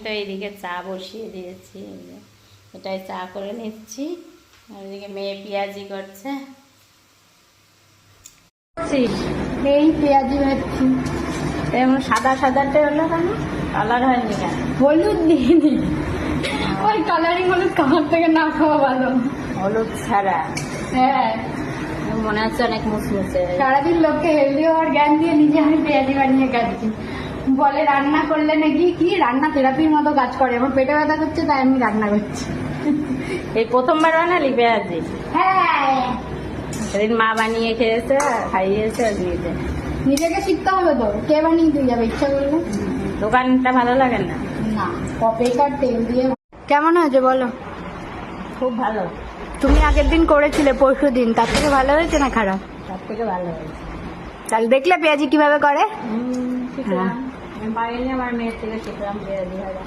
তো এইদিকে চা বসিয়ে দিয়েছি, এটাই চা করে নিচ্ছি। আর এদিকে মেয়ে পেঁয়াজি করছে। এই পেঁয়াজি ভাজছি। এমন সাদা সাদাটে হলো কেন? কালার হয়নি কেন? হলুদ দিইনি, ওই কালারিং হলুদ খাবার থেকে না খাওয়া ভালো। হলুদ ছাড়া? হ্যাঁ, মনে হচ্ছে অনেক মুসমুসে। সারাদিন লোককে হেলদি হওয়ার জ্ঞান দিয়ে নিজে আমি পেঁয়াজি বানিয়ে খাচ্ছি। বলে রান্না করলে নাকি কি রান্না থেরাপির মতো কাজ করে। আমার পেটে ব্যথা করছে, তাই আমি রান্না করছি। এই প্রথমবার বানালি পেঁয়াজি? হ্যাঁ, সেদিন মা বানিয়ে খেয়েছে, খাইয়েছে নিজে। নিজেকে শিখতে হবে তো, কে বানিয়ে দিয়ে যাবে ইচ্ছা করলে? দোকানটা ভালো লাগে না? না, কপেকার তেল দিয়ে। কেমন হয়েছে বলো? খুব ভালো। তুমি আগের দিন করেছিলে, পরশু দিন, তার থেকে ভালো হয়েছে না খারাপ? তার থেকে ভালো হয়েছে। তাহলে দেখলে পেঁয়াজি কিভাবে করে? শিখলাম, আমি পারিনি, আমার মেয়ের থেকে শিখলাম পেঁয়াজি ভাজা।